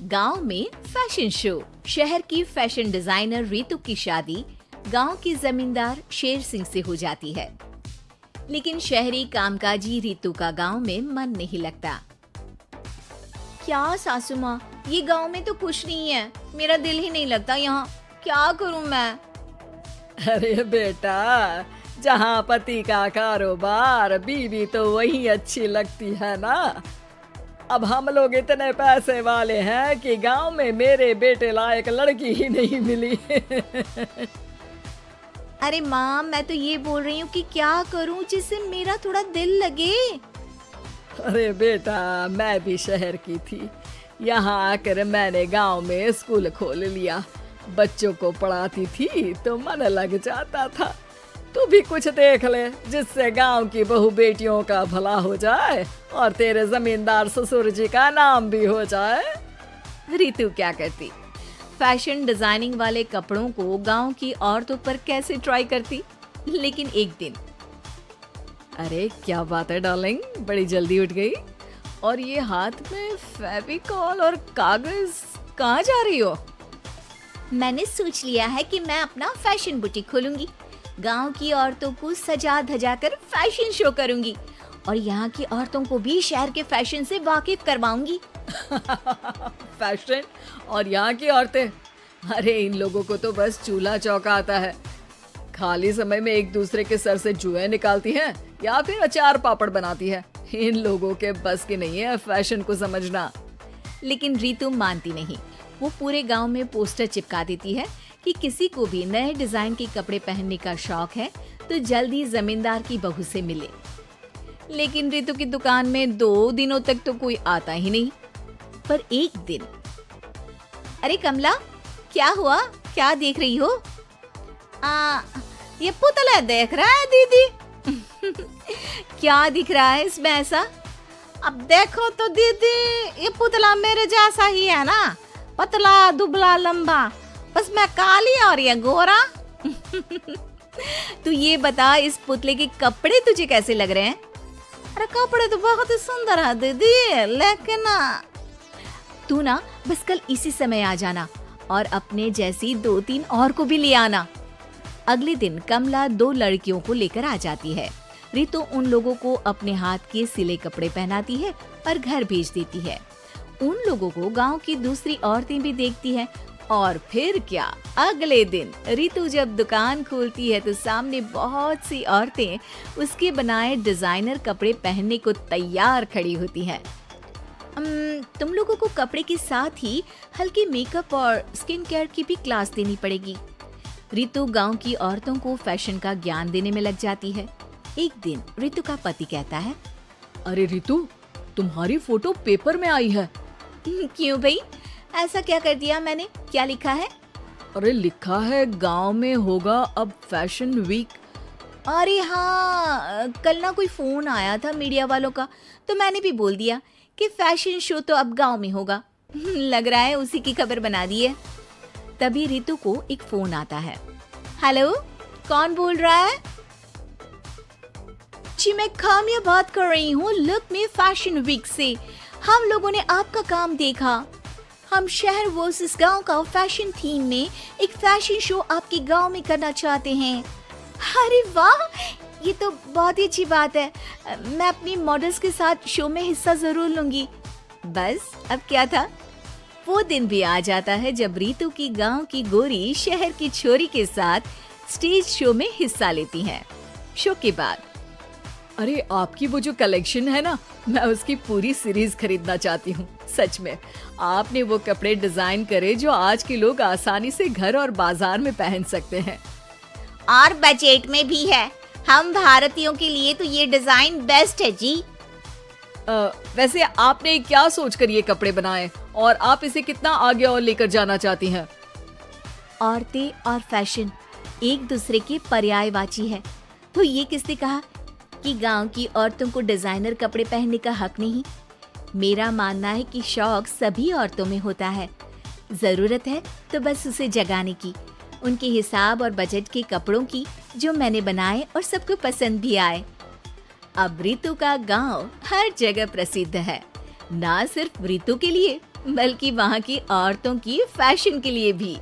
गांव में fashion show. शहर की फैशन डिजाइनर रितु की शादी गांव के जमींदार शेर सिंह से हो जाती है, लेकिन शहरी कामकाजी रितु का गांव में मन नहीं लगता। क्या सासू माँ, ये गांव में तो कुछ नहीं है, मेरा दिल ही नहीं लगता यहाँ, क्या करूँ मैं? अरे बेटा, जहाँ पति का कारोबार बीवी तो वही अच्छी लगती है ना। अब हम लोग इतने पैसे वाले हैं कि गांव में मेरे बेटे लायक लड़की ही नहीं मिली। अरे माँ, मैं तो ये बोल रही हूँ कि क्या करूँ जिससे मेरा थोड़ा दिल लगे। अरे बेटा, मैं भी शहर की थी, यहाँ आकर मैंने गांव में स्कूल खोल लिया। बच्चों को पढ़ाती थी तो मन लग जाता था। तू भी कुछ देख ले जिससे गांव की बहू बेटियों का भला हो जाए और तेरे जमींदार ससुर जी का नाम भी हो जाए। रितु क्या करती? फैशन डिजाइनिंग वाले कपड़ों को गांव की औरतों पर कैसे ट्राई करती। लेकिन एक दिन, अरे क्या बात है डार्लिंग, बड़ी जल्दी उठ गई। और ये हाथ में फेविकॉल और कागज, कहाँ जा रही हो? मैंने सोच लिया है कि मैं अपना फैशन बुटीक खोलूंगी। गांव की औरतों को सजा धजा कर फैशन शो करूंगी और यहाँ की औरतों को भी शहर के फैशन से वाकिफ करवाऊंगी। फैशन और यहाँ की औरतें, अरे इन लोगों को तो बस चूल्हा चौका आता है। खाली समय में एक दूसरे के सर से जुएं निकालती हैं या फिर अचार पापड़ बनाती है। इन लोगों के बस की नहीं है फैशन को समझना। लेकिन रितु मानती नहीं। वो पूरे गांव में पोस्टर चिपका देती है कि किसी को भी नए डिजाइन के कपड़े पहनने का शौक है तो जल्दी जमींदार की बहू से मिले। लेकिन रितु की दुकान में 2 दिनों तक तो कोई आता ही नहीं। पर एक दिन, अरे कमला, क्या हुआ? क्या देख रही हो? ये पुतला देख रहा है दीदी। क्या दिख रहा है इसमें ऐसा? अब देखो तो दीदी, ये पुतला मेरे जैसा ही है ना, पतला दुबला लंबा, बस मैं काली और ये गोरा। तू ये बता, इस पुतले के कपड़े तुझे कैसे लग रहे हैं? अरे कपड़े तो बहुत ही सुंदर है दीदी, लेकिन तू ना बस कल इसी समय आ जाना और अपने जैसी 2-3 और को भी ले आना। अगले दिन कमला 2 लड़कियों को लेकर आ जाती है। रितु उन लोगों को अपने हाथ के सिले कपड़े पहनाती है और घर भेज देती है। उन लोगों को गांव की दूसरी औरतें भी देखती हैं। और फिर क्या, अगले दिन रितु जब दुकान खोलती है तो सामने बहुत सी औरतें उसके बनाए डिजाइनर कपड़े पहनने को तैयार खड़ी होती हैं। तुम लोगों को कपड़े के साथ ही हल्के मेकअप और स्किन केयर की भी क्लास देनी पड़ेगी। रितु गांव की औरतों को फैशन का ज्ञान देने में लग जाती है। एक दिन रितु का पति कहता है, अरे रितु, तुम्हारी फोटो पेपर में आई है। क्यों भाई, ऐसा क्या कर दिया मैंने? क्या लिखा है? अरे लिखा है गांव में होगा अब फैशन वीक। अरे हाँ, कल ना कोई फोन आया था मीडिया वालों का, तो मैंने भी बोल दिया कि फैशन शो तो अब गांव में होगा। लग रहा है उसी की खबर बना दी है। तभी रितु को एक फोन आता है। हेलो, कौन बोल रहा है? जी मैं काम्या बात कर रही हूँ, लुक में फैशन वीक से। हम लोगों ने आपका काम देखा। हम शहर वर्सेस गांव का फैशन थीम में एक फैशन शो आपके गांव में करना चाहते हैं। अरे वाह, ये तो बहुत ही अच्छी बात है। मैं अपनी मॉडल्स के साथ शो में हिस्सा जरूर लूंगी। बस अब क्या था, वो दिन भी आ जाता है जब रितु की गांव की गोरी शहर की छोरी के साथ स्टेज शो में हिस्सा लेती हैं। शो के बाद, अरे आपकी वो जो कलेक्शन है ना, मैं उसकी पूरी सीरीज खरीदना चाहती हूँ। सच में आपने वो कपड़े डिजाइन करे जो आज के लोग आसानी से घर और बाजार में पहन सकते हैं और बजट में भी है। हम भारतीयों के लिए तो ये डिजाइन बेस्ट है जी। वैसे आपने क्या सोचकर ये कपड़े बनाए और आप इसे कितना आगे और लेकर जाना चाहती हैं? औरतें और फैशन एक दूसरे के पर्यायवाची है, तो ये किसने कहा कि गांव की औरतों को डिजाइनर कपड़े पहनने का हक नहीं? मेरा मानना है कि शौक सभी औरतों में होता है। जरूरत है तो बस उसे जगाने की, उनके हिसाब और बजट के कपड़ों की जो मैंने बनाए और सबको पसंद भी आए। अब रितु का गांव हर जगह प्रसिद्ध है, ना सिर्फ रितु के लिए बल्कि वहाँ की औरतों की फैशन के लिए भी।